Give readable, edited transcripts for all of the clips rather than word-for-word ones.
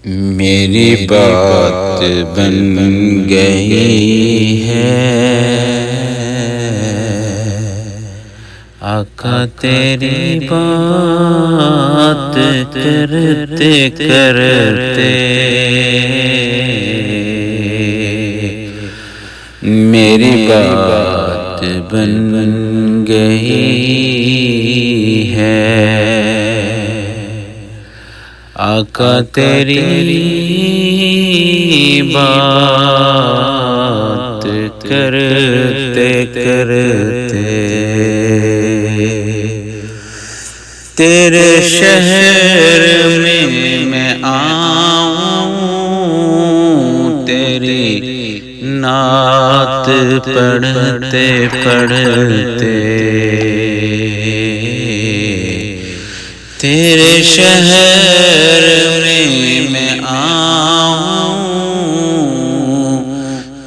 میری بات بن گئی ہے آقا تیری بات کرتے کرتے میری بات بن گئی ہے آقا تیری بات کرتے کرتے تیرے شہر میں آؤں تیری نعت پڑھتے پڑھتے تیرے شہر میں آؤں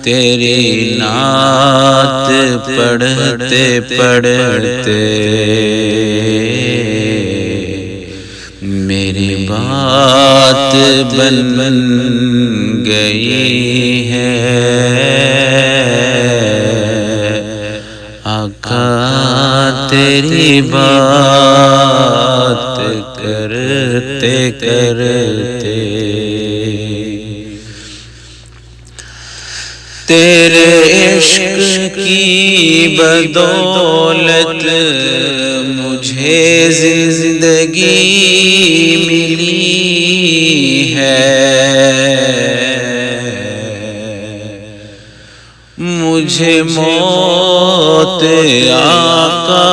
تیری نعت پڑھتے پڑھتے میری بات بن گئی ہے آقا تیری بات کرتے کرتے تیرے عشق کی بدولت مجھے زندگی ملی ہے مجھے موت آقا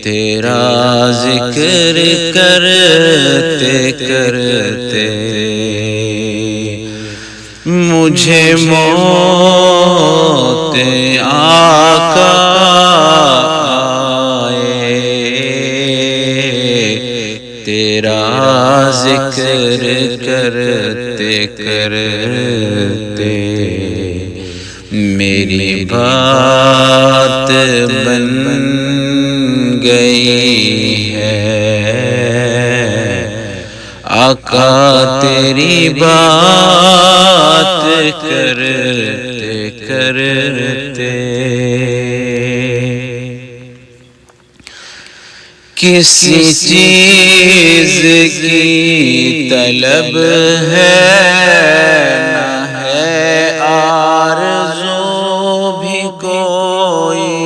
تیرا ذکر کرتے کرتے مجھے موت آقا تیرا ذکر کرتے کرتے میری بات بن گئی ہے آقا تیری بات کرتے کرتے کسی چیز کی طلب ہے نہ ہے آرزو بھی کوئی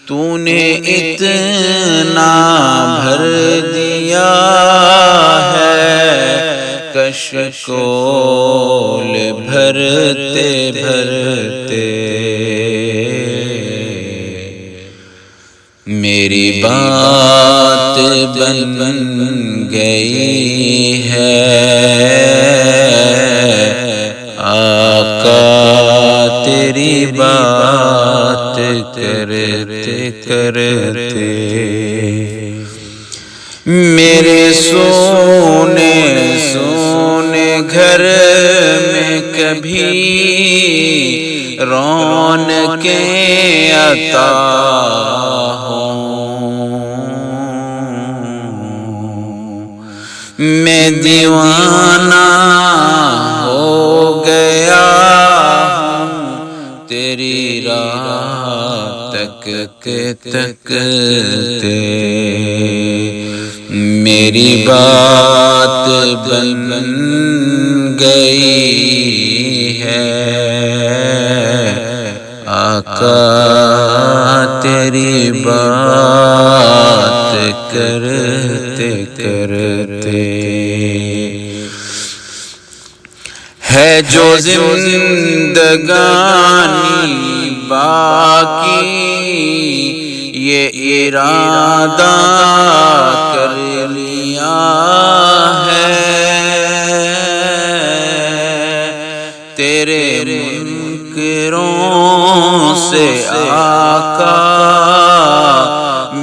تو نے اتنا بھر دیا ہے کشکول بھرتے بھرتے میری بات بن گئی ہے آقا تیری بات کرتے کرتے میرے سونے سونے گھر میں کبھی رونقیں عطا میں دیوانہ ہو گیا ہوں تیری راہ تکتے تکتے میری بات بن گئی ہے آقا تیری بات کرتے کرتے ہے جو زندگانی باقی یہ ارادہ کر لیا ہے تیرے منکروں سے آقا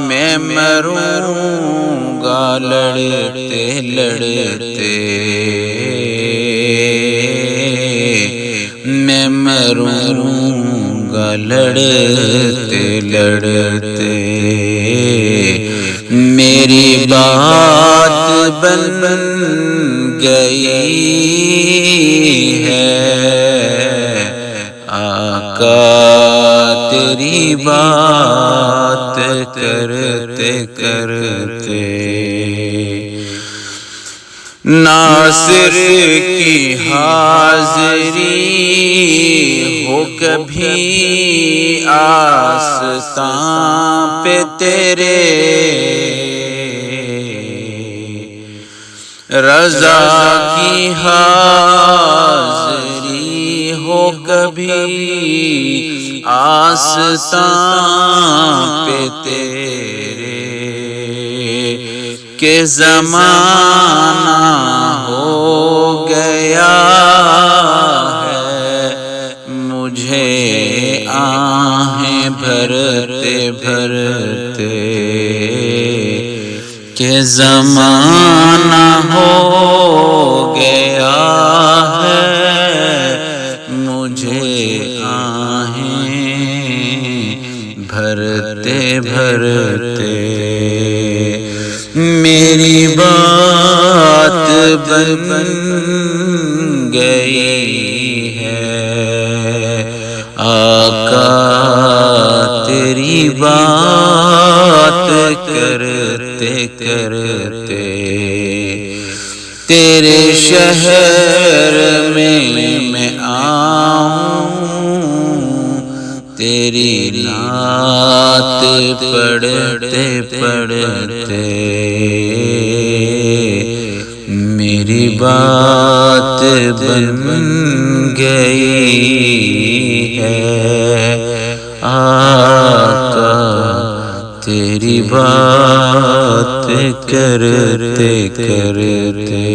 میں مروں گا لڑتے لڑتے میں مروں گا لڑتے لڑتے میری بات بن گئی ہے آقا تیری بات کرتے کرتے، ناصر کی حاضری ہو کبھی آستان پہ تیرے، رضا کی حاضری ہو کبھی آستان پہ تیرے، کہ زمانہ ہو گیا ہے مجھے آہیں بھرتے بھرتے، کہ زمانہ ہو گیا ہے مجھے آہیں بھرتے بھرتے، میری بات بن گئی ہے آقا تیری بات کرتے کرتے، تیرے شہر میں آؤں تیری نعت پڑھتے پڑھتے، میری بات بن گئی ہے آقا تیری بات کرتے کرتے۔